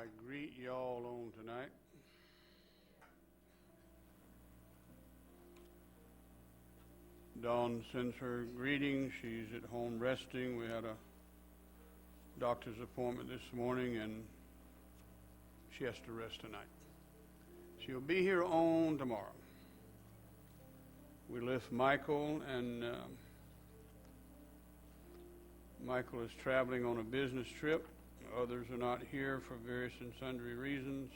I greet y'all on tonight. Dawn sends her greetings. She's at home resting. We had a doctor's appointment this morning, and she has to rest tonight. She'll be here on tomorrow. We lift Michael, and Michael is traveling on a business trip. Others are not here for various and sundry reasons.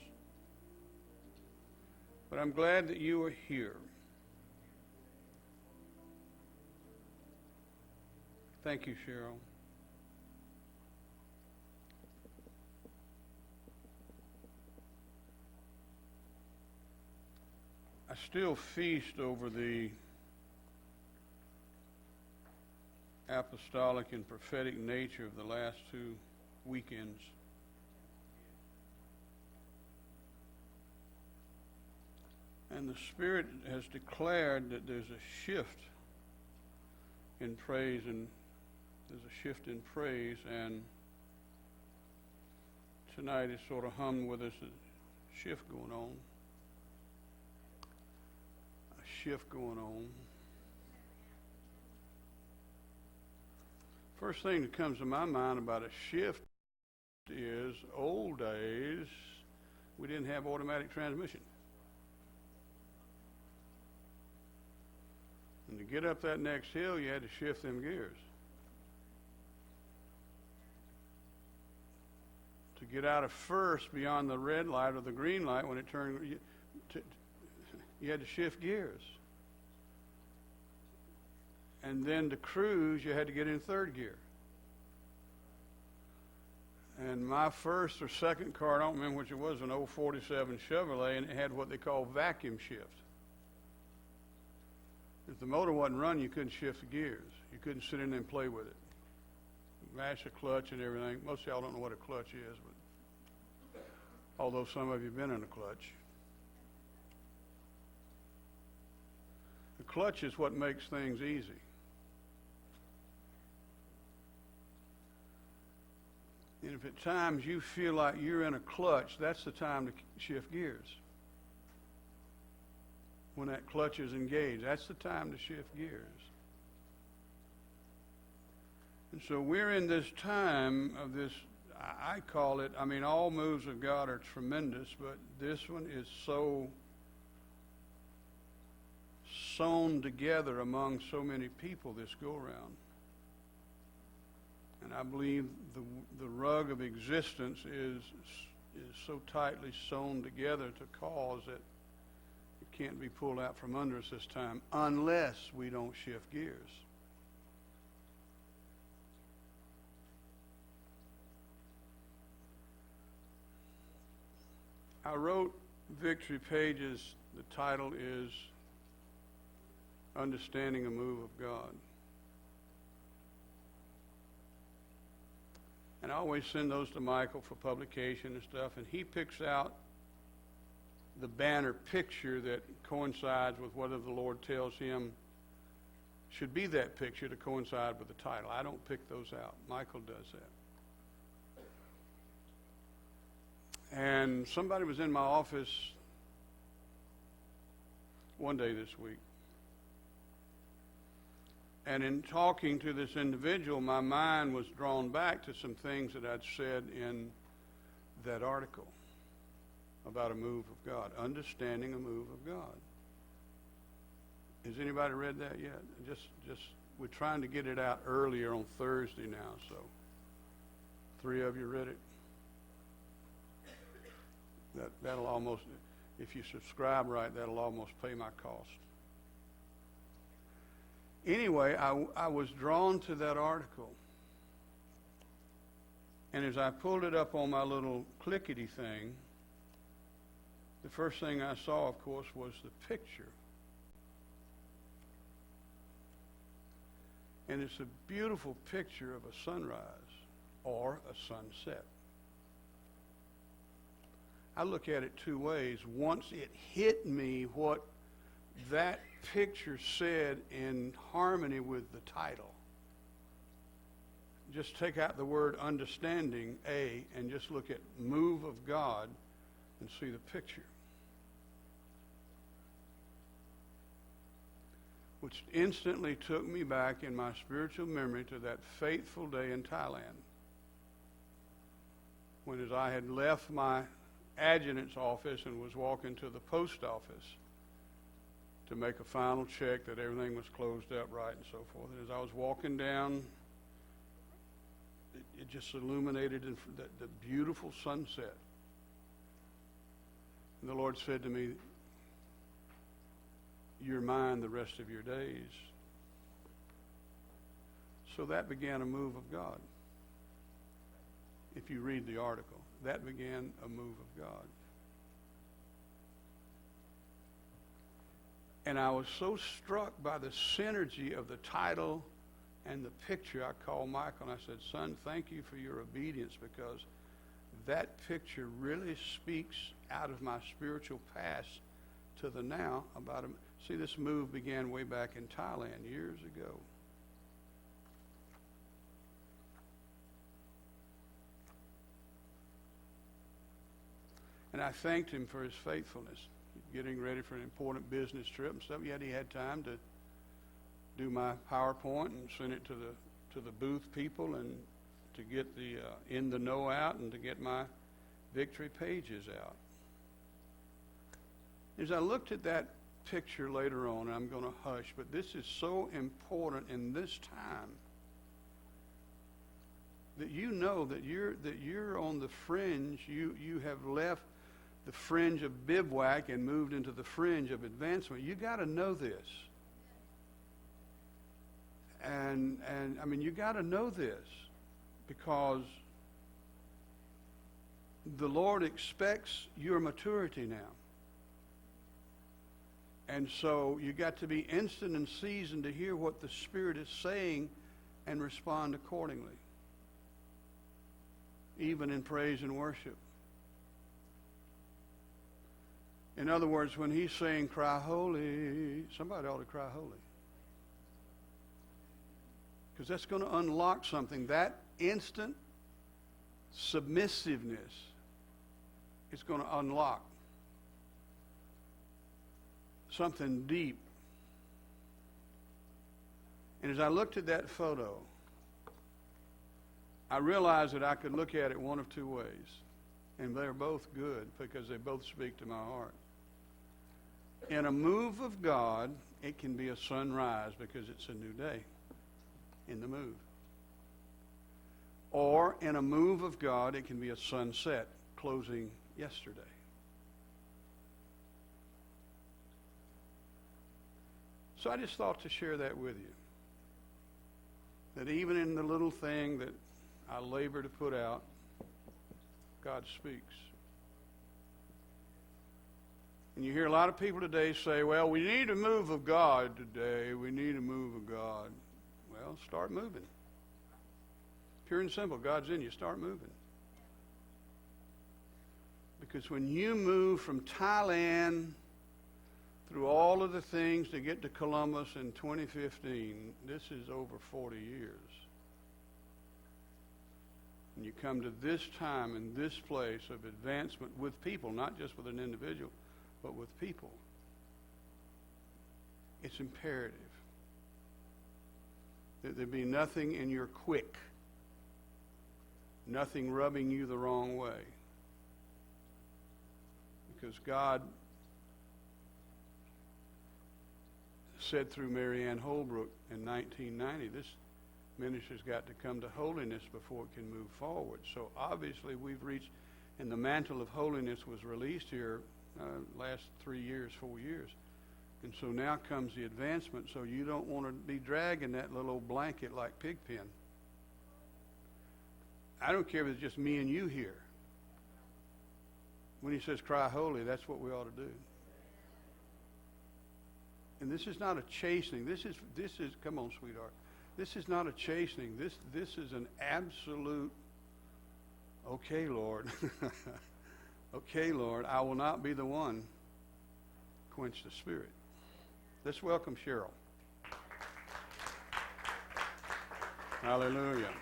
But I'm glad that you are here. Thank you, Cheryl. I still feast over the apostolic and prophetic nature of the last two weekends. And the Spirit has declared that there's a shift in praise, and there's a shift in praise, and tonight is sort of hummed with us a shift going on. A shift going on. First thing that comes to my mind about a shift is old days, we didn't have automatic transmission. And to get up that next hill, you had to shift them gears. To get out of first beyond the red light or the green light when it turned, you had to shift gears. And then to cruise, you had to get in third gear. And my first or second car, I don't remember which it was, an 047 Chevrolet, and it had what they call vacuum shift. If the motor wasn't running, you couldn't shift the gears. You couldn't sit in there and play with it. Mash the clutch and everything. Most of y'all don't know what a clutch is, but although some of you have been in a clutch. The clutch is what makes things easy. And if at times you feel like you're in a clutch, that's the time to shift gears. When that clutch is engaged, that's the time to shift gears. And so we're in this time of this, I call it, all moves of God are tremendous, but this one is so sewn together among so many people this go around. And I believe the rug of existence is so tightly sewn together to cause that it can't be pulled out from under us this time unless we don't shift gears. I wrote Victory Pages. The title is Understanding a Move of God. And I always send those to Michael for publication and stuff, and he picks out the banner picture that coincides with whether the Lord tells him should be that picture to coincide with the title. I don't pick those out. Michael does that. And somebody was in my office one day this week. And in talking to this individual, my mind was drawn back to some things that I'd said in that article about a move of God, understanding a move of God. Has anybody read that yet? Just we're trying to get it out earlier on Thursday now, so 3 of you read it. That'll almost, if you subscribe right, that'll almost pay my cost. Anyway, I was drawn to that article. And as I pulled it up on my little clickety thing, the first thing I saw, of course, was the picture. And it's a beautiful picture of a sunrise or a sunset. I look at it 2 ways. Once it hit me what that picture said in harmony with the title, just take out the word understanding, and just look at move of God and see the picture. Which instantly took me back in my spiritual memory to that fateful day in Thailand, when as I had left my adjutant's office and was walking to the post office to make a final check that everything was closed up right and so forth. And as I was walking down, it just illuminated in the beautiful sunset. And the Lord said to me, "You're mine the rest of your days." So that began a move of God. If you read the article, that began a move of God. And I was so struck by the synergy of the title and the picture. I called Michael and I said, "Son, thank you for your obedience, because that picture really speaks out of my spiritual past to the now about him." See, this move began way back in Thailand years ago. And I thanked him for his faithfulness, getting ready for an important business trip and stuff. Yet he had time to do my PowerPoint and send it to the booth people, and to get the in the know out, and to get my victory pages out. As I looked at that picture later on, I'm going to hush, but this is so important in this time, that you know that you're on the fringe. You have left the fringe of bivouac and moved into the fringe of advancement. You got to know this. And I mean, you got to know this, because the Lord expects your maturity now. And so you got to be instant and seasoned to hear what the Spirit is saying and respond accordingly, even in praise and worship. In other words, when he's saying, "Cry holy," somebody ought to cry holy. Because that's going to unlock something. That instant submissiveness is going to unlock something deep. And as I looked at that photo, I realized that I could look at it one of two ways. And they're both good, because they both speak to my heart. In a move of God, it can be a sunrise, because it's a new day in the move. Or in a move of God, it can be a sunset, closing yesterday. So I just thought to share that with you. That even in the little thing that I labor to put out, God speaks. And you hear a lot of people today say, "Well, we need a move of God today. We need a move of God." Well, start moving. Pure and simple. God's in you. Start moving. Because when you move from Thailand through all of the things to get to Columbus in 2015, this is over 40 years. And you come to this time and this place of advancement with people, not just with an individual, but with people. It's imperative that there be nothing in your quick, nothing rubbing you the wrong way. Because God said through Mary Ann Holbrook in 1990, this ministry's got to come to holiness before it can move forward. So obviously we've reached, and the mantle of holiness was released here last 3 years, 4 years. And so now comes the advancement, so you don't want to be dragging that little old blanket like Pigpen. I don't care if it's just me and you here. When he says cry holy, that's what we ought to do. And this is not a chastening. This is come on, sweetheart. This is not a chastening. This is an absolute, okay, Lord. Okay, Lord, I will not be the one quench the Spirit. Let's welcome Cheryl. Hallelujah.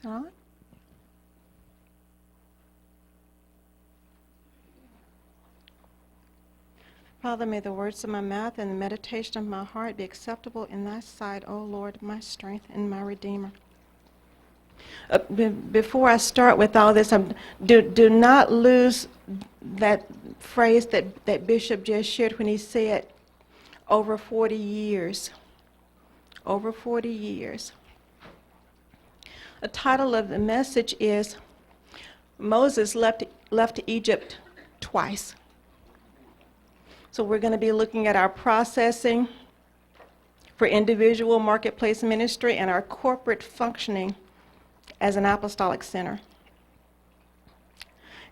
All right. Father, may the words of my mouth and the meditation of my heart be acceptable in thy sight, O Lord, my strength and my Redeemer. Before I start with all this, do not lose that phrase that Bishop just shared when he said, over 40 years. Over 40 years. The title of the message is, Moses left Egypt twice. So we're going to be looking at our processing for individual marketplace ministry and our corporate functioning as an apostolic center.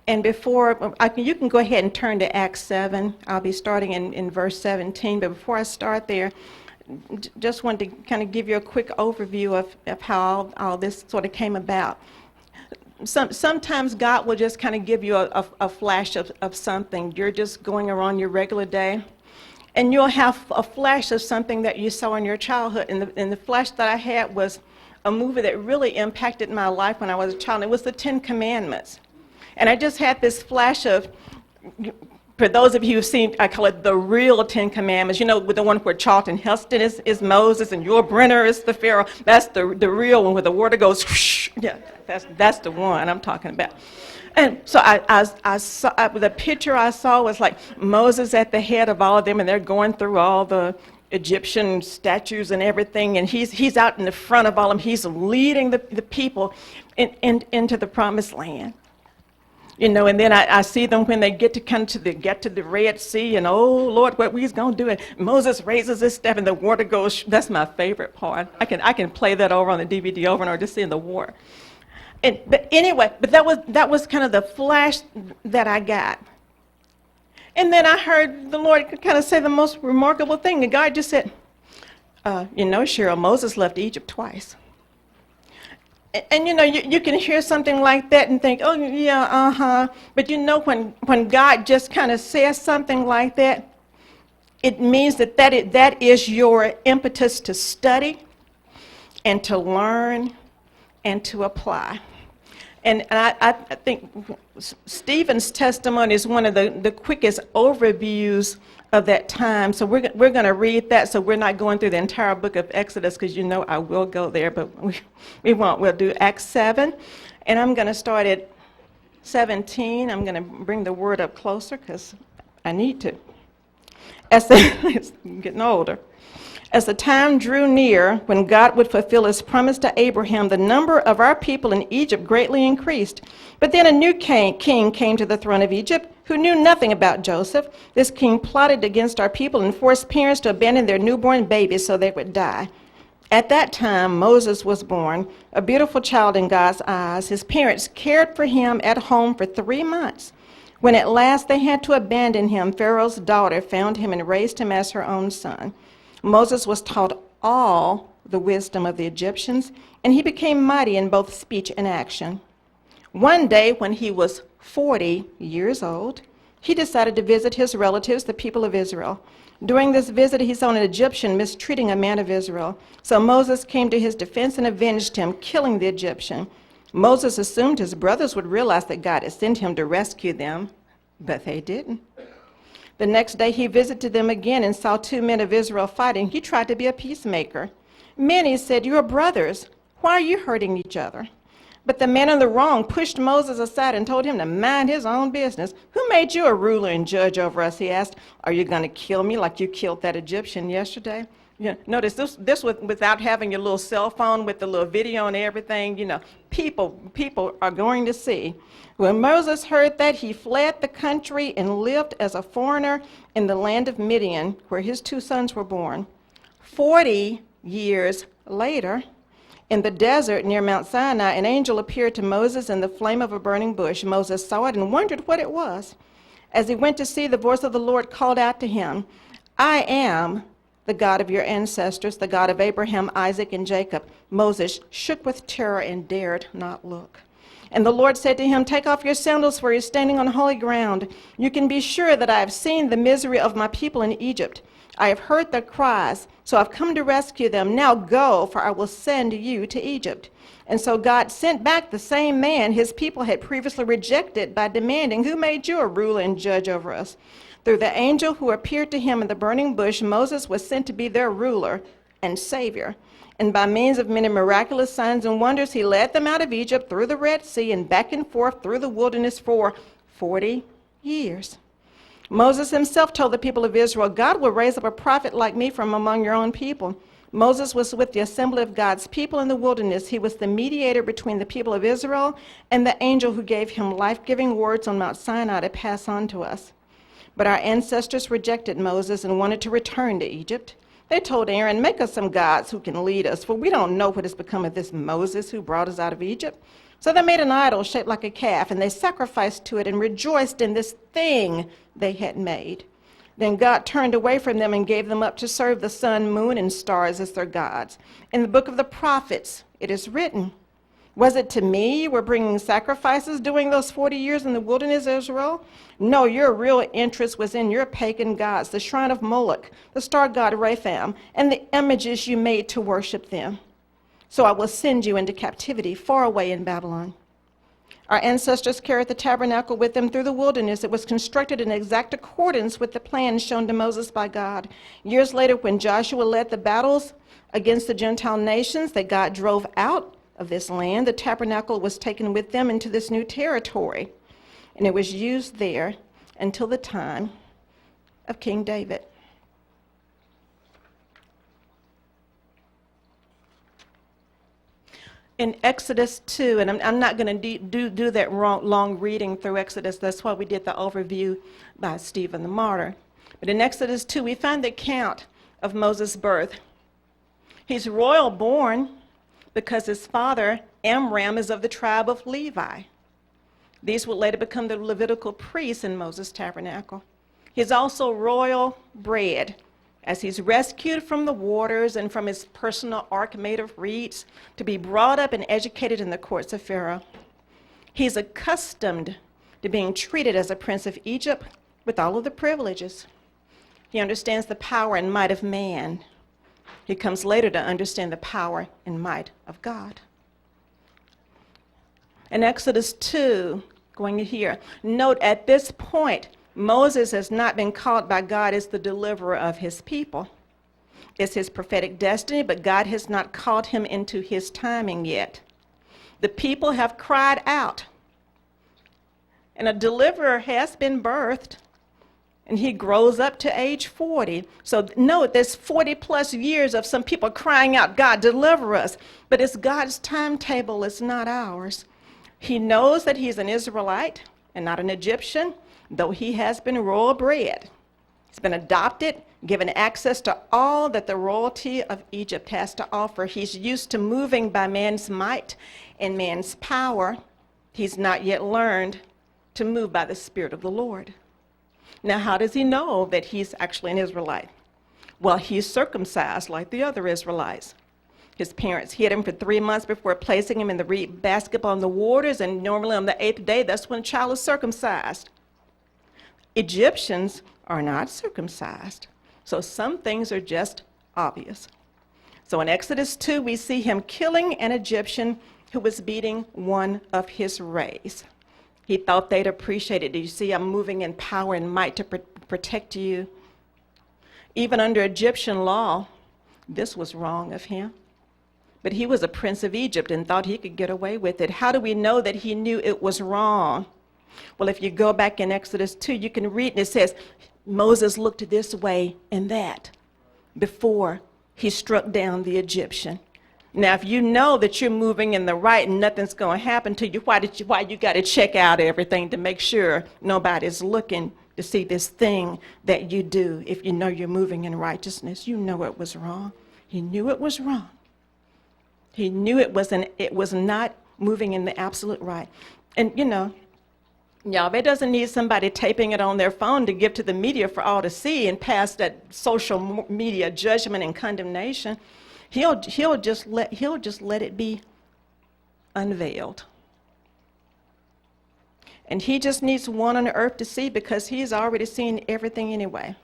And before, you can go ahead and turn to Acts 7. I'll be starting in verse 17. But before I start there, just wanted to kind of give you a quick overview of how all this sort of came about. Sometimes God will just kind of give you a flash of something. You're just going around your regular day, and you'll have a flash of something that you saw in your childhood. And the flash that I had was a movie that really impacted my life when I was a child. It was the 10 Commandments. And I just had this flash of, for those of you who've seen, I call it the real 10 Commandments, with the one where Charlton Heston is Moses and Yul Brynner is the Pharaoh. That's the real one where the water goes whoosh. Yeah, that's the one I'm talking about. And so I saw, the picture I saw was like Moses at the head of all of them, and they're going through all the Egyptian statues and everything, and he's out in the front of all of them. He's leading the people into the promised land. And then I see them when they get to the Red Sea, and oh Lord, what we's gonna do? And Moses raises his staff, and the water goes. That's my favorite part. I can play that over on the DVD over and over, just seeing the water. But that was kind of the flash that I got. And then I heard the Lord kind of say the most remarkable thing. And God just said, Cheryl, Moses left Egypt twice. And you can hear something like that and think, oh yeah, But when God just kind of says something like that, it means that is your impetus to study and to learn and to apply. And I think Stephen's testimony is one of the quickest overviews of that time. So we're going to read that. So we're not going through the entire book of Exodus, because I will go there, but we won't. We'll do Acts 7. And I'm going to start at 17. I'm going to bring the word up closer because I need to. It's getting older. As the time drew near when God would fulfill his promise to Abraham, the number of our people in Egypt greatly increased. But then a new king came to the throne of Egypt who knew nothing about Joseph. This king plotted against our people and forced parents to abandon their newborn babies so they would die. At that time, Moses was born, a beautiful child in God's eyes. His parents cared for him at home for 3 months. When at last they had to abandon him, Pharaoh's daughter found him and raised him as her own son. Moses was taught all the wisdom of the Egyptians, and he became mighty in both speech and action. One day, when he was 40 years old, he decided to visit his relatives, the people of Israel. During this visit, he saw an Egyptian mistreating a man of Israel. So Moses came to his defense and avenged him, killing the Egyptian. Moses assumed his brothers would realize that God had sent him to rescue them, but they didn't. The next day he visited them again and saw 2 men of Israel fighting. He tried to be a peacemaker. Many said, "You are brothers. Why are you hurting each other?" But the man in the wrong pushed Moses aside and told him to mind his own business. "Who made you a ruler and judge over us?" he asked. "Are you going to kill me like you killed that Egyptian yesterday?" Notice this without having your little cell phone with the little video and everything. People are going to see. When Moses heard that, he fled the country and lived as a foreigner in the land of Midian, where his 2 sons were born. 40 years later, in the desert near Mount Sinai, an angel appeared to Moses in the flame of a burning bush. Moses saw it and wondered what it was. As he went to see, the voice of the Lord called out to him, "I am the God of your ancestors, the God of Abraham, Isaac, and Jacob." Moses shook with terror and dared not look. And the Lord said to him, "Take off your sandals, for you're standing on holy ground. You can be sure that I have seen the misery of my people in Egypt. I have heard their cries, so I've come to rescue them. Now go, for I will send you to Egypt." And so God sent back the same man his people had previously rejected by demanding, "Who made you a ruler and judge over us?" Through the angel who appeared to him in the burning bush, Moses was sent to be their ruler and savior. And by means of many miraculous signs and wonders, he led them out of Egypt through the Red Sea and back and forth through the wilderness for 40 years. Moses himself told the people of Israel, "God will raise up a prophet like me from among your own people." Moses was with the assembly of God's people in the wilderness. He was the mediator between the people of Israel and the angel who gave him life-giving words on Mount Sinai to pass on to us. But our ancestors rejected Moses and wanted to return to Egypt. They told Aaron, "Make us some gods who can lead us, for we don't know what has become of this Moses who brought us out of Egypt." So they made an idol shaped like a calf, and they sacrificed to it and rejoiced in this thing they had made. Then God turned away from them and gave them up to serve the sun, moon, and stars as their gods. In the book of the prophets, it is written, "Was it to me you were bringing sacrifices during those 40 years in the wilderness, Israel? No, your real interest was in your pagan gods, the shrine of Moloch, the star god Raphaim, and the images you made to worship them. So I will send you into captivity far away in Babylon." Our ancestors carried the tabernacle with them through the wilderness. It was constructed in exact accordance with the plan shown to Moses by God. Years later, when Joshua led the battles against the Gentile nations that God drove out of this land, the tabernacle was taken with them into this new territory, and it was used there until the time of King David. In Exodus 2, and I'm not going to do that long reading through Exodus. That's why we did the overview by Stephen the Martyr. But in Exodus 2, we find the account of Moses' birth. He's royal born because his father, Amram, is of the tribe of Levi. These would later become the Levitical priests in Moses' tabernacle. He's also royal bred, as he's rescued from the waters and from his personal ark made of reeds to be brought up and educated in the courts of Pharaoh. He's accustomed to being treated as a prince of Egypt with all of the privileges. He understands the power and might of man. He comes later to understand the power and might of God. In Exodus 2, going here, note at this point, Moses has not been called by God as the deliverer of his people. It's his prophetic destiny, but God has not called him into his timing yet. The people have cried out, and a deliverer has been birthed, and he grows up to age 40. So note, there's 40 plus years of some people crying out, "God, deliver us." But it's God's timetable, it's not ours. He knows that he's an Israelite and not an Egyptian, though he has been royal bred. He's been adopted, given access to all that the royalty of Egypt has to offer. He's used to moving by man's might and man's power. He's not yet learned to move by the Spirit of the Lord. Now, how does he know that he's actually an Israelite? Well, he's circumcised like the other Israelites. His parents hid him for 3 months before placing him in the reed basket on the waters, and normally on the 8th day, that's when a child is circumcised. Egyptians are not circumcised, so some things are just obvious. So in Exodus 2, we see him killing an Egyptian who was beating one of his race. He thought they'd appreciate it. Do you see, I'm moving in power and might to protect you. Even under Egyptian law, this was wrong of him. But he was a prince of Egypt and thought he could get away with it. How do we know that he knew it was wrong? Well, if you go back in Exodus 2, you can read, and it says, Moses looked this way and that before he struck down the Egyptian. Now, if you know that you're moving in the right and nothing's going to happen to you, why you got to check out everything to make sure nobody's looking to see this thing that you do? If you know you're moving in righteousness, you know it was wrong. He knew it was wrong. He knew it was not moving in the absolute right. And y'all, it doesn't need somebody taping it on their phone to give to the media for all to see and pass that social media judgment and condemnation. He'll just let it be unveiled. And he just needs one on earth to see, because he's already seen everything anyway.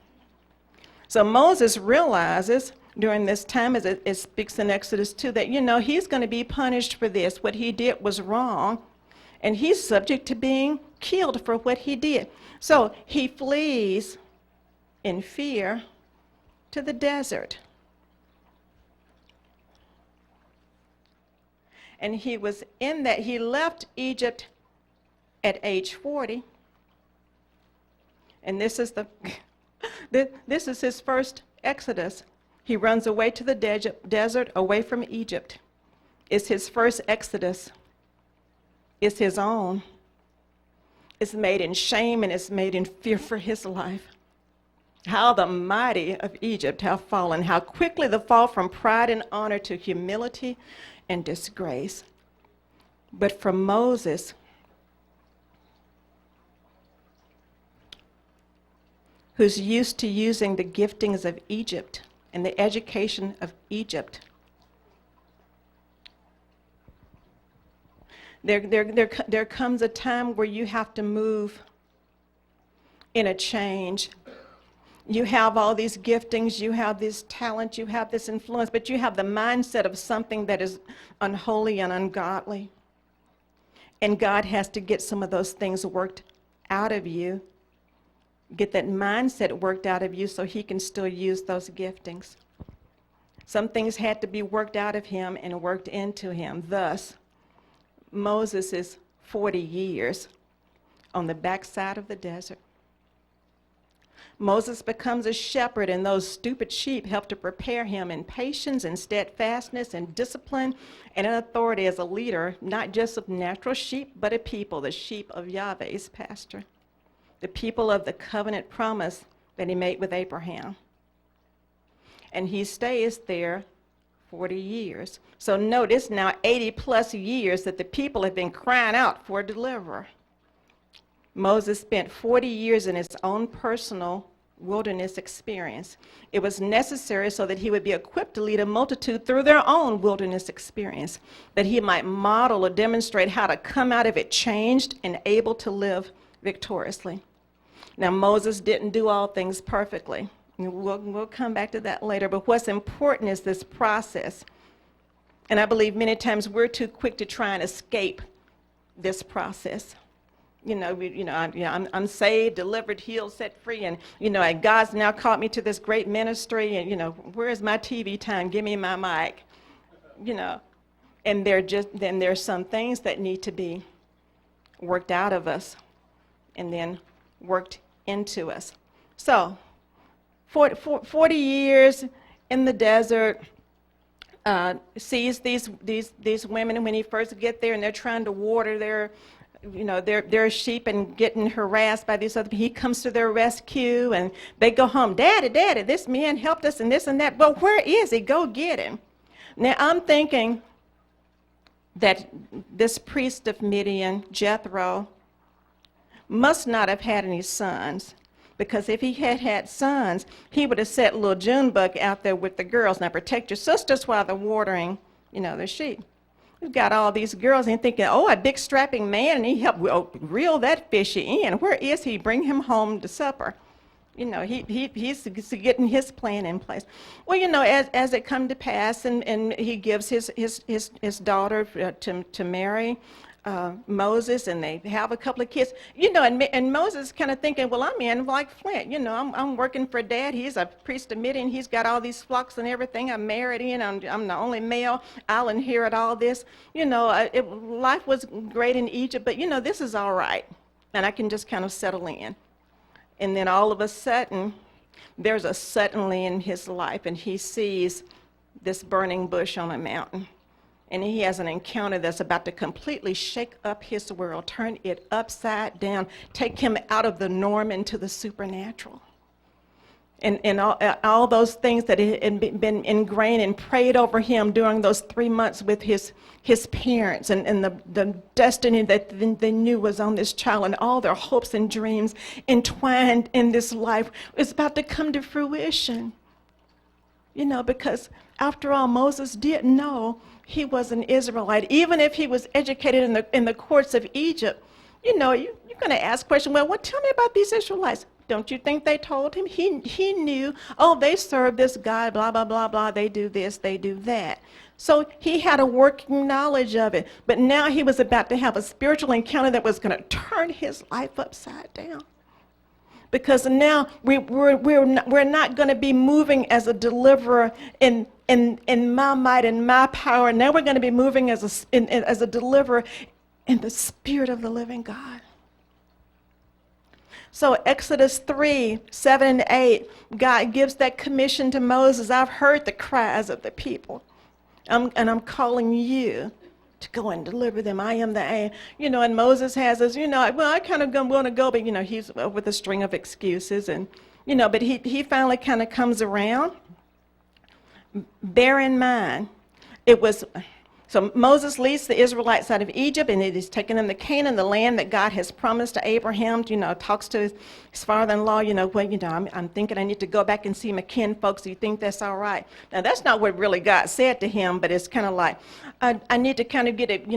So Moses realizes during this time, as it speaks in Exodus 2, that, he's going to be punished for this. What he did was wrong, and he's subject to being killed for what he did. So he flees in fear to the desert. And he was in that. He left Egypt at age 40. And this is this is his first exodus. He runs away to the desert, away from Egypt. It's his first exodus. It's his own. It's made in shame and it's made in fear for his life. How the mighty of Egypt have fallen, how quickly the fall from pride and honor to humility and disgrace. But for Moses, who's used to using the giftings of Egypt and the education of Egypt, there comes a time where you have to move in a change. You have all these giftings, you have this talent, you have this influence, but you have the mindset of something that is unholy and ungodly. And God has to get some of those things worked out of you, get that mindset worked out of you so he can still use those giftings. Some things had to be worked out of him and worked into him. Thus, Moses is 40 years on the backside of the desert. Moses becomes a shepherd, and those stupid sheep help to prepare him in patience and steadfastness and discipline and in authority as a leader, not just of natural sheep, but a people, the sheep of Yahweh's pasture, the people of the covenant promise that he made with Abraham. And he stays there 40 years. So notice now 80 plus years that the people have been crying out for a deliverer. Moses spent 40 years in his own personal wilderness experience. It was necessary so that he would be equipped to lead a multitude through their own wilderness experience, that he might model or demonstrate how to come out of it changed and able to live victoriously. Now, Moses didn't do all things perfectly. We'll come back to that later, but what's important is this process. And I believe many times we're too quick to try and escape this process. I'm saved, delivered, healed, set free, and and God's now called me to this great ministry, and where's my TV time? Give me my mic, And then there's some things that need to be worked out of us, and then worked into us. So, 40 years in the desert. Sees these women when he first get there, and they're trying to water their sheep and getting harassed by these other people. He comes to their rescue, and they go home. Daddy, this man helped us and this and that. Well, where is he? Go get him. Now, I'm thinking that this priest of Midian, Jethro, must not have had any sons, because if he had had sons, he would have set little Junebug out there with the girls. Now, protect your sisters while they're watering, the sheep. We've got all these girls, and thinking, a big strapping man, and he helped reel that fishy in. Where is he? Bring him home to supper. He's getting his plan in place. Well, as it come to pass, and he gives his daughter to marry Moses, and they have a couple of kids. And Moses kind of thinking, well, I'm in like Flint. I'm working for Dad. He's a priest of Midian. He's got all these flocks and everything. I'm married in. I'm the only male. I'll inherit all this. Life was great in Egypt, but this is all right, and I can just kind of settle in. And then all of a sudden, there's a suddenly in his life, and he sees this burning bush on a mountain. And he has an encounter that's about to completely shake up his world, turn it upside down, take him out of the norm into the supernatural. And all those things that had been ingrained and prayed over him during those 3 months with his parents, and the destiny that they knew was on this child, and all their hopes and dreams entwined in this life is about to come to fruition. Because after all, Moses didn't know he was an Israelite. Even if he was educated in the courts of Egypt, you're going to ask questions, well, tell me about these Israelites. Don't you think they told him? He knew, oh, they serve this God, blah, blah, blah, blah. They do this, they do that. So he had a working knowledge of it. But now he was about to have a spiritual encounter that was going to turn his life upside down. Because now we're not going to be moving as a deliverer in my might and my power. Now we're going to be moving as a deliverer in the Spirit of the living God. So Exodus 3, 7 and 8, God gives that commission to Moses. I've heard the cries of the people, and I'm calling you to go and deliver them. I am the I am. And Moses has this, well, I kind of want to go, but, he's with a string of excuses. And, but he finally kind of comes around. Bear in mind, so Moses leads the Israelites out of Egypt, and it is taking them to Canaan, the land that God has promised to Abraham. Talks to his father-in-law. I'm thinking I need to go back and see my kin folks. Do you think that's all right? Now that's not what really God said to him, but it's kind of like I need to kind of get it,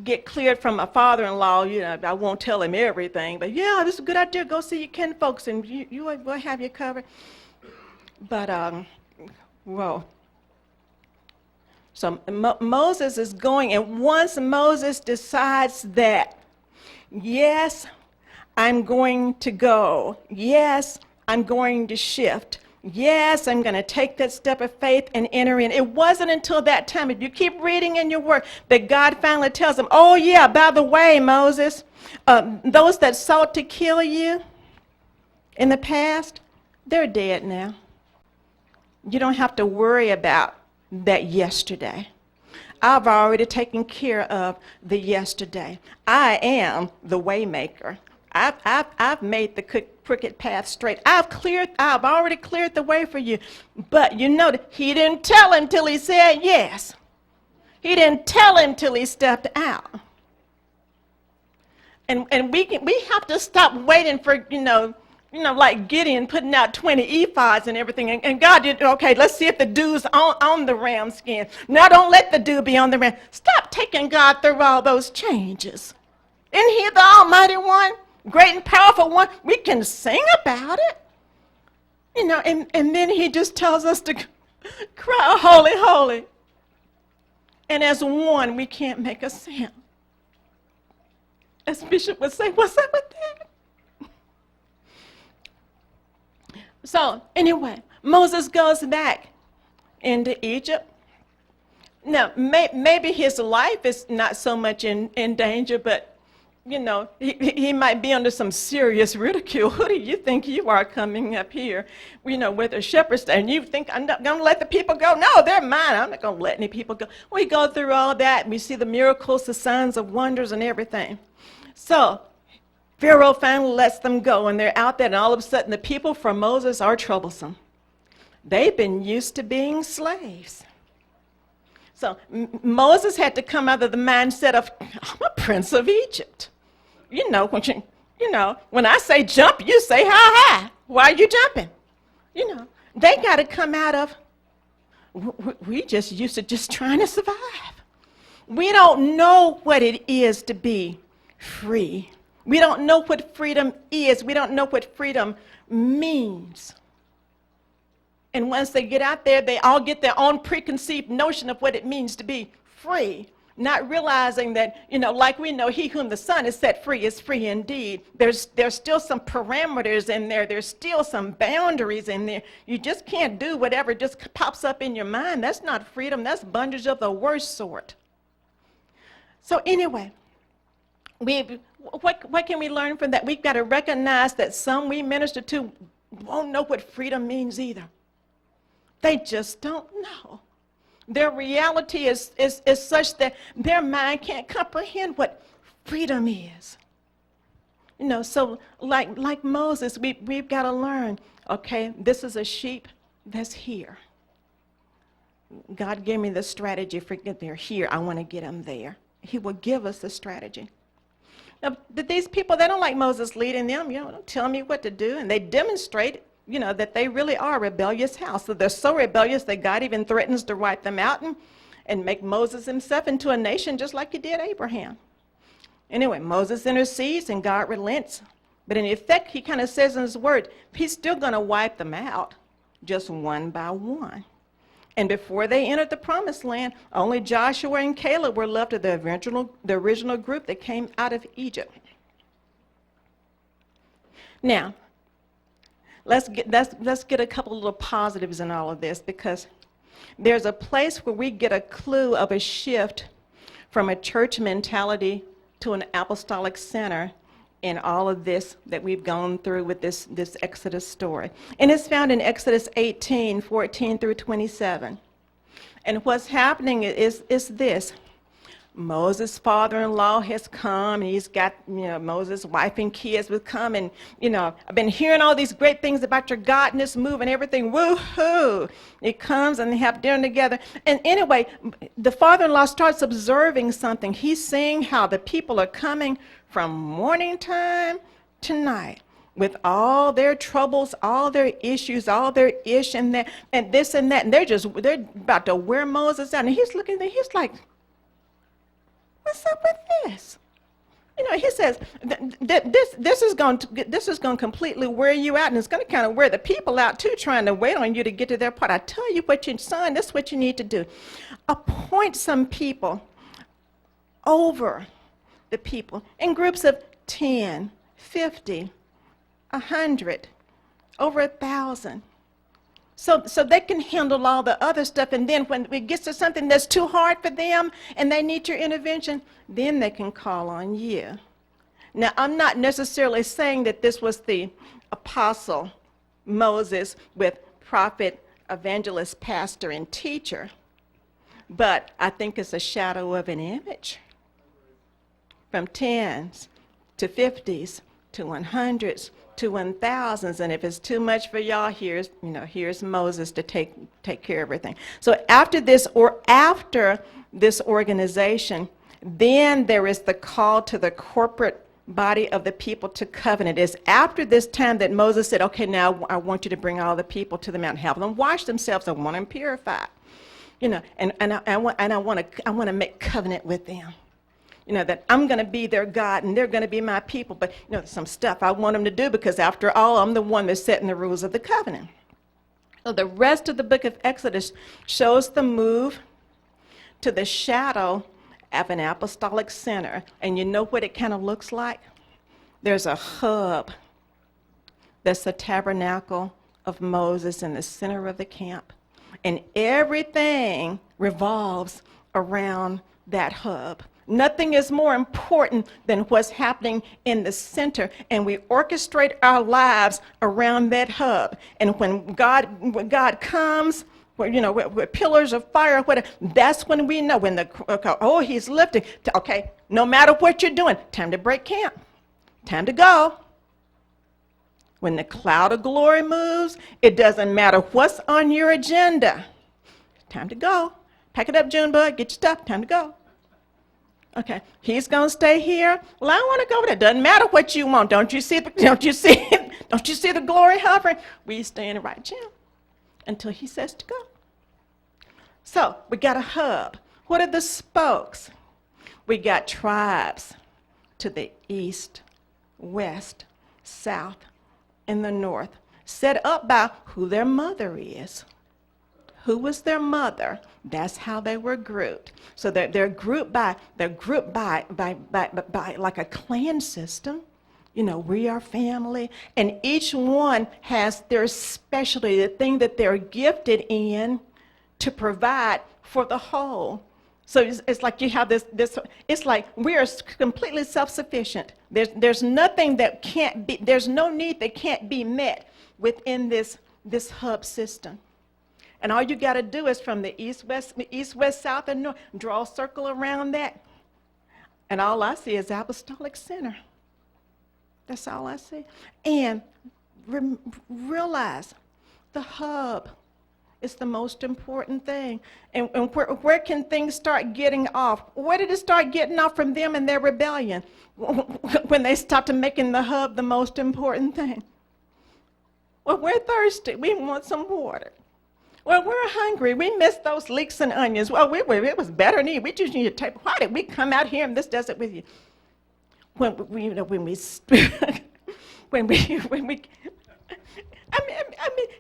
get cleared from my father-in-law. I won't tell him everything, but yeah, this is a good idea. Go see your kin folks, and you will have you covered. But whoa. So Moses is going, and once Moses decides that, yes, I'm going to go. Yes, I'm going to shift. Yes, I'm going to take that step of faith and enter in. It wasn't until that time, if you keep reading in your word, that God finally tells him, oh yeah, by the way, Moses, those that sought to kill you in the past, they're dead now. You don't have to worry about that yesterday. I've already taken care of the yesterday. I am the way maker. I've made the crooked path straight. I've already cleared the way for you. But he didn't tell him till he said yes. He didn't tell him till he stepped out. And we have to stop waiting for, like Gideon putting out 20 ephods and everything. And God did, okay, let's see if the dew's on the ram skin. Now don't let the dew be on the ram. Stop taking God through all those changes. Isn't he the Almighty One? Great and powerful one? We can sing about it. And then he just tells us to cry, holy, holy. And as one, we can't make a sound. As Bishop would say, what's up with that? So anyway, Moses goes back into Egypt. Now, maybe his life is not so much in danger, but, he might be under some serious ridicule. Who do you think you are coming up here, with a shepherd staff? And you think, I'm not going to let the people go? No, they're mine. I'm not going to let any people go. We go through all that, and we see the miracles, the signs of wonders, and everything. So Pharaoh finally lets them go, and they're out there, and all of a sudden the people for Moses are troublesome. They've been used to being slaves. So Moses had to come out of the mindset of, I'm a prince of Egypt. When I say jump, you say hi. Why are you jumping? They got to come out of, we just used to just trying to survive. We don't know what it is to be free. We don't know what freedom is. We don't know what freedom means. And once they get out there, they all get their own preconceived notion of what it means to be free, not realizing that, like we know, he whom the Son has set free is free indeed. There's still some parameters in there. There's still some boundaries in there. You just can't do whatever just pops up in your mind. That's not freedom. That's bondage of the worst sort. So anyway, what can we learn from that? We've got to recognize that some we minister to won't know what freedom means either. They just don't know. Their reality is such that their mind can't comprehend what freedom is. So like Moses, we've got to learn, okay, this is a sheep that's here. God gave me the strategy for get there. Here, I want to get them there. He will give us the strategy. Now, these people, they don't like Moses leading them, don't tell me what to do, and they demonstrate that they really are a rebellious house. So they're so rebellious that God even threatens to wipe them out and make Moses himself into a nation just like he did Abraham. Anyway, Moses intercedes and God relents. But in effect, he kind of says in his word, he's still going to wipe them out, just one by one. And before they entered the promised land, only Joshua and Caleb were left of the original group that came out of Egypt. Now, let's get a couple little positives in all of this, because there's a place where we get a clue of a shift from a church mentality to an apostolic center in all of this that we've gone through with this Exodus story. And it's found in Exodus 18, 14 through 27. And what's happening is this. Moses' father-in-law has come, and he's got, Moses' wife and kids will come, and, I've been hearing all these great things about your God and this move and everything. Woo-hoo! It comes, and they have dinner together. And anyway, the father-in-law starts observing something. He's seeing how the people are coming from morning time to night with all their troubles, all their issues, all their ish and that, and this and that, and they're about to wear Moses out. And he's looking there, he's like, what's up with this? He says, this is going to completely wear you out, and it's going to kind of wear the people out too, trying to wait on you to get to their part. I tell you what, son, this is what you need to do. Appoint some people over the people in groups of 10, 50, 100, over 1,000. So they can handle all the other stuff, and then when it gets to something that's too hard for them and they need your intervention, then they can call on you. Now, I'm not necessarily saying that this was the apostle Moses with prophet, evangelist, pastor, and teacher, but I think it's a shadow of an image. From 10s to 50s to 100s to 1,000s, and if it's too much for y'all, here's Moses to take care of everything. So after this organization, then there is the call to the corporate body of the people to covenant. It's after this time that Moses said, okay, now I want you to bring all the people to the mountain, have them wash themselves, I want them purified, and I want to make covenant with them. That I'm going to be their God and they're going to be my people. But, some stuff I want them to do, because after all, I'm the one that's setting the rules of the covenant. So the rest of the book of Exodus shows the move to the shadow of an apostolic center. And you know what it kind of looks like? There's a hub that's the tabernacle of Moses in the center of the camp. And everything revolves around that hub. Nothing is more important than what's happening in the center, and we orchestrate our lives around that hub. And when God comes, with pillars of fire, whatever, that's when we know, he's lifting. Okay, no matter what you're doing, time to break camp, time to go. When the cloud of glory moves, it doesn't matter what's on your agenda. Time to go. Pack it up, Junebug, get your stuff, time to go. Okay, he's going to stay here. Well, I want to go there. Doesn't matter what you want. Don't you see the glory hovering? We stay in the right jam until he says to go. So we got a hub. What are the spokes? We got tribes to the east, west, south, and the north, set up by who their mother is. Who was their mother? That's how they were grouped. So they're grouped by like a clan system. We are family, and each one has their specialty, the thing that they're gifted in to provide for the whole. So it's like you have this. It's like we are completely self-sufficient. There's nothing that can't be. There's no need that can't be met within this hub system. And all you got to do is from the east, west, south, and north, draw a circle around that. And all I see is apostolic center. That's all I see. And realize the hub is the most important thing. And where can things start getting off? Where did it start getting off from them in their rebellion? When they stopped making the hub the most important thing. Well, we're thirsty. We want some water. Well, we're hungry. We miss those leeks and onions. Well, it was better than we just need to take. Why did we come out here in this desert with you? When we when we,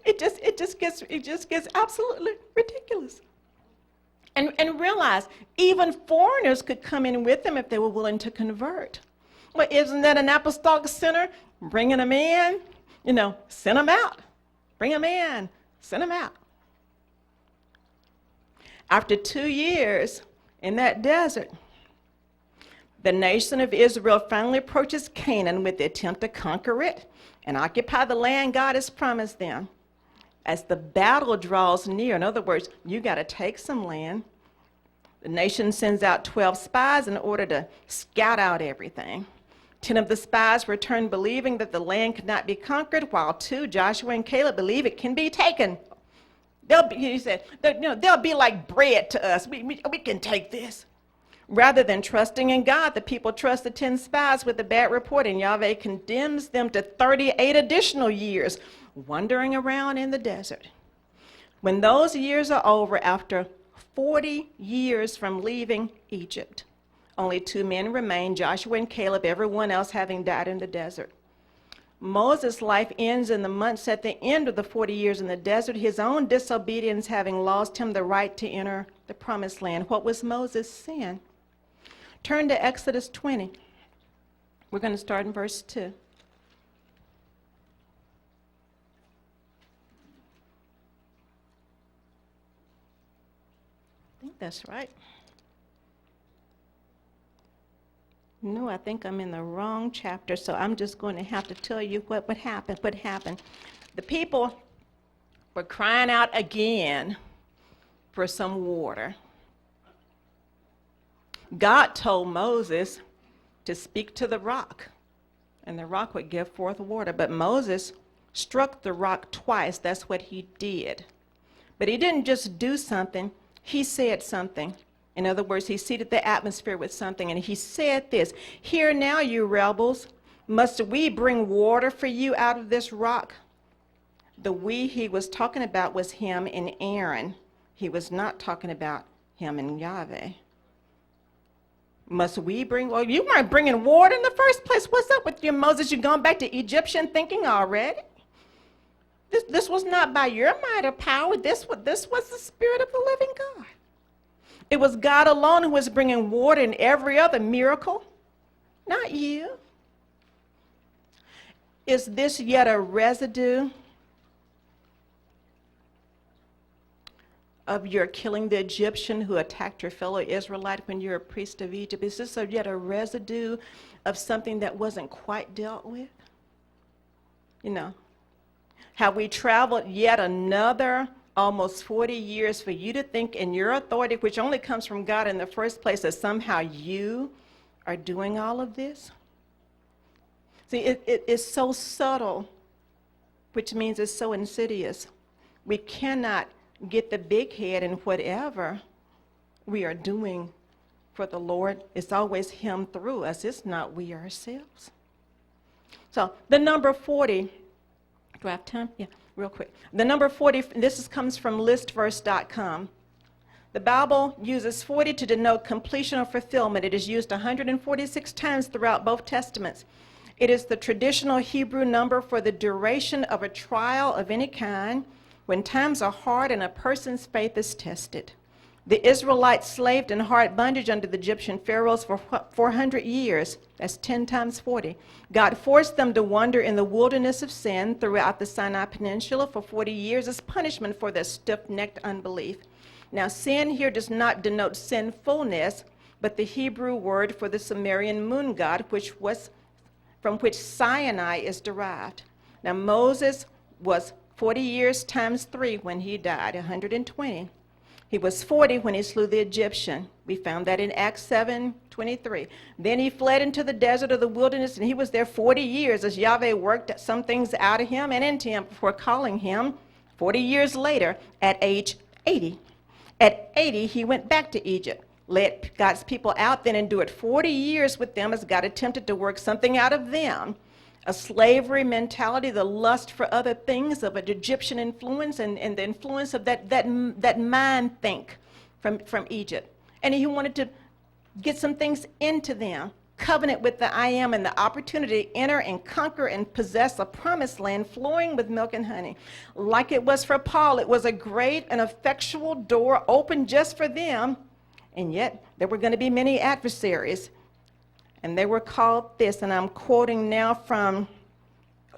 it just gets absolutely ridiculous. And realize, even foreigners could come in with them if they were willing to convert. Well, isn't that an apostolic center? Bringing them in, send them out. Bring them in, send them out. After 2 years in that desert, the nation of Israel finally approaches Canaan with the attempt to conquer it and occupy the land God has promised them. As the battle draws near, in other words, you got to take some land, the nation sends out 12 spies in order to scout out everything. 10 of the spies return believing that the land could not be conquered, while 2, Joshua and Caleb, believe it can be taken. He said, they'll be like bread to us. We can take this. Rather than trusting in God, the people trust the 10 spies with a bad report, and Yahweh condemns them to 38 additional years wandering around in the desert. When those years are over, after 40 years from leaving Egypt, only 2 men remain, Joshua and Caleb, everyone else having died in the desert. Moses' life ends in the months at the end of the 40 years in the desert, his own disobedience having lost him the right to enter the promised land. What was Moses' sin? Turn to Exodus 20. We're going to start in verse 2. I think that's right. No, I think I'm in the wrong chapter, so I'm just going to have to tell you what happened. The people were crying out again for some water. God told Moses to speak to the rock, and the rock would give forth water. But Moses struck the rock twice. That's what he did. But he didn't just do something, he said something. In other words, he seeded the atmosphere with something, and he said this: "Hear now, you rebels, must we bring water for you out of this rock?" The we he was talking about was him and Aaron. He was not talking about him and Yahweh. Must we bring? Well, you weren't bringing water in the first place. What's up with you, Moses? You gone back to Egyptian thinking already? This was not by your might or power. This was the Spirit of the living God. It was God alone who was bringing water in every other miracle, not you. Is this yet a residue of your killing the Egyptian who attacked your fellow Israelite when you're a priest of Egypt? Is this yet a residue of something that wasn't quite dealt with? Have we traveled yet another almost 40 years for you to think in your authority, which only comes from God in the first place, that somehow you are doing all of this? See, it is so subtle, which means it's so insidious. We cannot get the big head in whatever we are doing for the Lord. It's always him through us. It's not we ourselves. So the number 40, do I have time? Yeah, real quick. The number 40, comes from listverse.com. The Bible uses 40 to denote completion or fulfillment. It is used 146 times throughout both Testaments. It is the traditional Hebrew number for the duration of a trial of any kind, when times are hard and a person's faith is tested. The Israelites slaved in hard bondage under the Egyptian pharaohs for 400 years. That's 10 times 40. God forced them to wander in the wilderness of sin throughout the Sinai Peninsula for 40 years as punishment for their stiff-necked unbelief. Now, sin here does not denote sinfulness, but the Hebrew word for the Sumerian moon god, from which Sinai is derived. Now, Moses was 40 years times 3 when he died, 120. He was 40 when he slew the Egyptian. We found that in Acts 7:23. Then he fled into the desert of the wilderness, and he was there 40 years as Yahweh worked some things out of him and into him before calling him 40 years later at age 80. At 80, he went back to Egypt, led God's people out, then endured 40 years with them as God attempted to work something out of them. A slavery mentality, the lust for other things of an Egyptian influence, and the influence of that mind think from Egypt. And he wanted to get some things into them covenant with the I Am and the opportunity to enter and conquer and possess a promised land flowing with milk and honey. Like it was for Paul, it was a great and effectual door open just for them, and yet there were going to be many adversaries. And they were called this, and I'm quoting now from,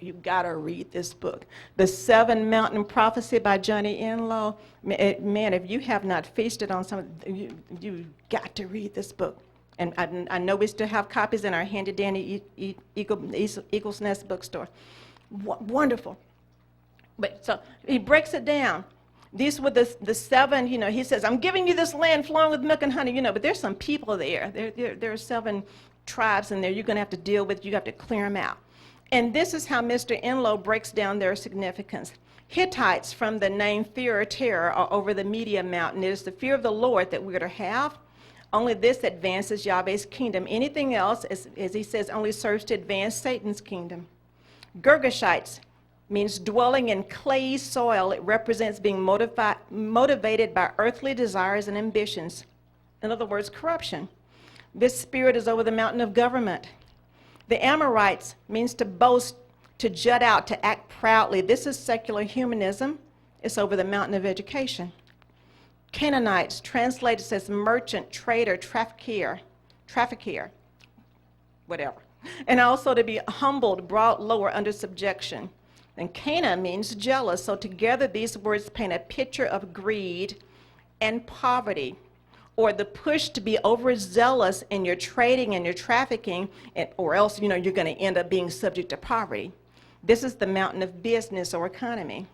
you got to read this book, The Seven Mountain Prophecy by Johnny Enlow. Man, if you have not feasted on some, you got to read this book. And I know we still have copies in our handy-dandy Eagle's Nest bookstore. Wonderful. But so he breaks it down. These were the seven, he says, I'm giving you this land flowing with milk and honey, but there's some people there. There are 7 tribes in there you're going to have to deal with. You have to clear them out. And this is how Mr. Enlow breaks down their significance. Hittites, from the name fear or terror, are over the Media Mountain. It is the fear of the Lord that we're to have. Only this advances Yahweh's kingdom. Anything else, as he says, only serves to advance Satan's kingdom. Girgashites means dwelling in clayey soil. It represents being motivated by earthly desires and ambitions. In other words, corruption. This spirit is over the mountain of government. The Amorites means to boast, to jut out, to act proudly. This is secular humanism. It's over the mountain of education. Canaanites, translated as merchant, trader, trafficker, whatever. And also to be humbled, brought lower under subjection. And Cana means jealous. So together these words paint a picture of greed and poverty, or the push to be overzealous in your trading and your trafficking, or else you're going to end up being subject to poverty. This is the mountain of business or economy.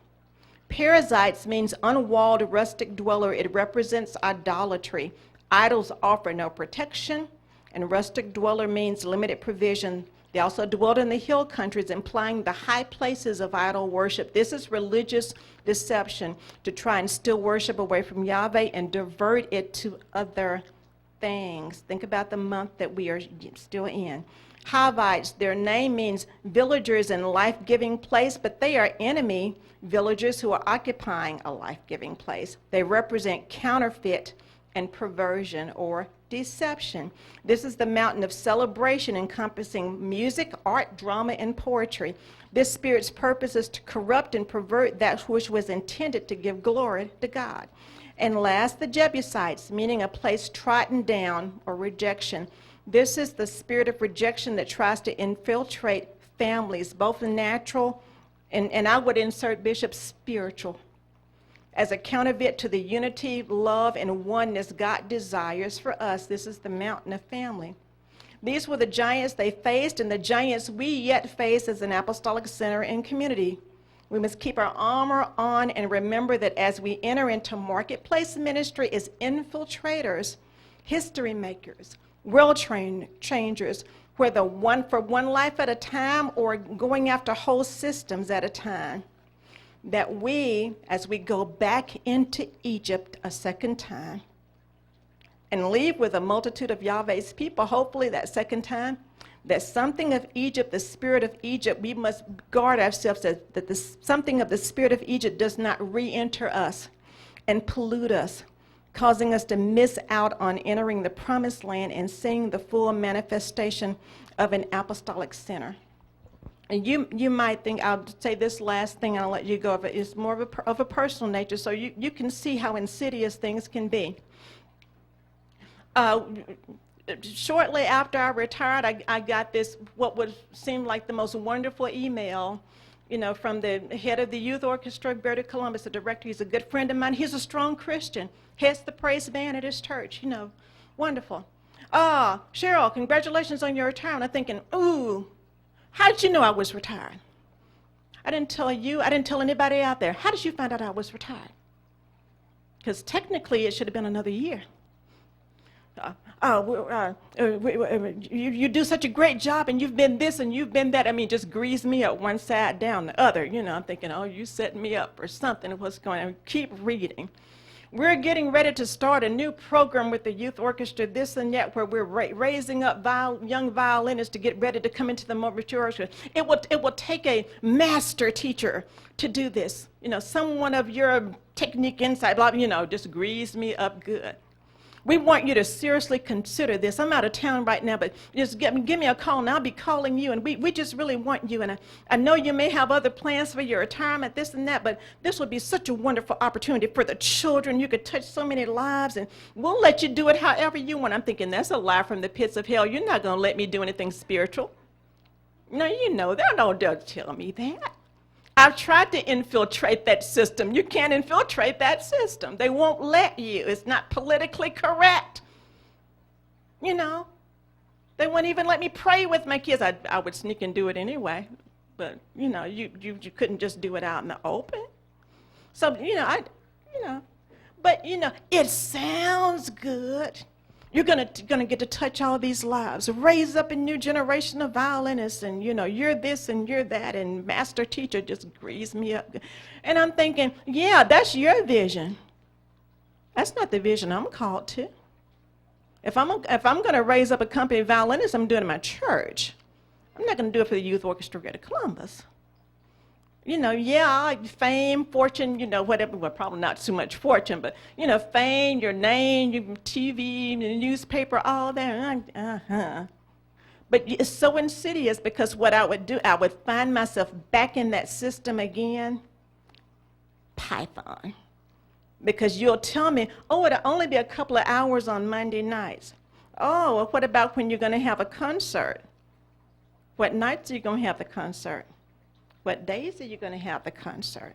Parasites means unwalled rustic dweller. It represents idolatry. Idols offer no protection, and rustic dweller means limited provision. They also dwelled in the hill countries, implying the high places of idol worship. This is religious deception to try and steal worship away from Yahweh and divert it to other things. Think about the month that we are still in. Hivites, their name means villagers in life-giving place, but they are enemy villagers who are occupying a life-giving place. They represent counterfeit and perversion or deception. This is the mountain of celebration encompassing music, art, drama, and poetry. This spirit's purpose is to corrupt and pervert that which was intended to give glory to God. And last, the Jebusites, meaning a place trodden down or rejection. This is the spirit of rejection that tries to infiltrate families, both natural and I would insert, Bishop, spiritual, as a counterfeit to the unity, love, and oneness God desires for us. This is the mountain of family. These were the giants they faced, and the giants we yet face as an apostolic center and community. We must keep our armor on and remember that as we enter into marketplace ministry as infiltrators, history makers, world changers, whether for one life at a time or going after whole systems at a time, that we, as we go back into Egypt a second time and leave with a multitude of Yahweh's people, hopefully that second time, that something of Egypt, the spirit of Egypt, we must guard ourselves that something of the spirit of Egypt does not re-enter us and pollute us, causing us to miss out on entering the promised land and seeing the full manifestation of an apostolic center. And you might think, I'll say this last thing and I'll let you go, but it's more of a personal nature, so you can see how insidious things can be. Shortly after I retired, I got this, what would seem like the most wonderful email, from the head of the youth orchestra, Bertie Columbus, the director. He's a good friend of mine. He's a strong Christian. Heads the praise band at his church, wonderful. Cheryl, congratulations on your retirement. I'm thinking, ooh, how did you know I was retired? I didn't tell you. I didn't tell anybody out there. How did you find out I was retired? Because technically it should have been another year. You do such a great job, and you've been this and you've been that. I mean, just grease me up one side down the other. I'm thinking, oh, you set me up for something. What's going on? Keep reading. We're getting ready to start a new program with the youth orchestra, this and that, where we're raising up young violinists to get ready to come into the more mature orchestra. It will take a master teacher to do this. Someone of your technique inside, just grease me up good. We want you to seriously consider this. I'm out of town right now, but just give me a call, and I'll be calling you. And we just really want you. And I know you may have other plans for your retirement, this and that, but this would be such a wonderful opportunity for the children. You could touch so many lives, and we'll let you do it however you want. I'm thinking, that's a lie from the pits of hell. You're not going to let me do anything spiritual. No, you know, they'll tell me that. I've tried to infiltrate that system. You can't infiltrate that system. They won't let you. It's not politically correct. You know, they wouldn't even let me pray with my kids. I would sneak and do it anyway. But, you know, you couldn't just do it out in the open. So, but, it sounds good. You're gonna get to touch all these lives, raise up a new generation of violinists, and you're this and you're that, and master teacher just greased me up. And I'm thinking, yeah, that's your vision. That's not the vision I'm called to. If I'm gonna raise up a company of violinists, I'm doing it in my church. I'm not gonna do it for the Youth Orchestra of Columbus. Fame, fortune, whatever. Well, probably not too much fortune, but, fame, your name, your TV, the newspaper, all that. But it's so insidious, because what I would do, I would find myself back in that system again. Python. Because you'll tell me, oh, it'll only be a couple of hours on Monday nights. Oh, well, what about when you're going to have a concert? What nights are you going to have the concert? What days are you going to have the concert?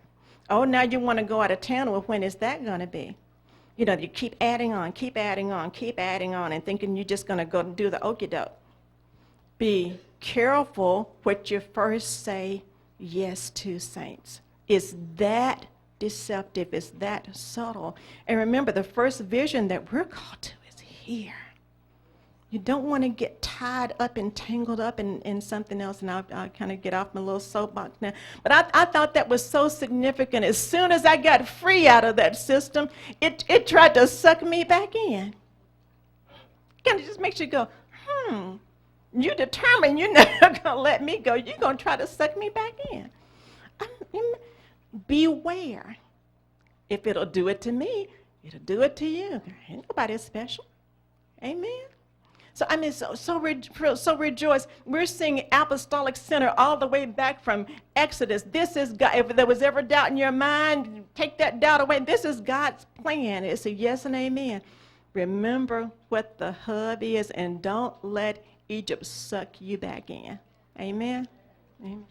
Oh, now you want to go out of town. Well, when is that going to be? You keep adding on, and thinking you're just going to go do the okie doke. Be careful what you first say yes to, saints. It's that deceptive. It's that subtle. And remember, the first vision that we're called to is here. You don't want to get tied up and tangled up in something else, and I'll kind of get off my little soapbox now. But I thought that was so significant. As soon as I got free out of that system, it tried to suck me back in. Kind of just makes you go, you determined you're not going to let me go. You're going to try to suck me back in. Beware. If it'll do it to me, it'll do it to you. Ain't nobody special. Amen. So rejoice. We're seeing apostolic center all the way back from Exodus. This is God. If there was ever doubt in your mind, take that doubt away. This is God's plan. It's a yes and amen. Remember what the hub is, and don't let Egypt suck you back in. Amen. Amen.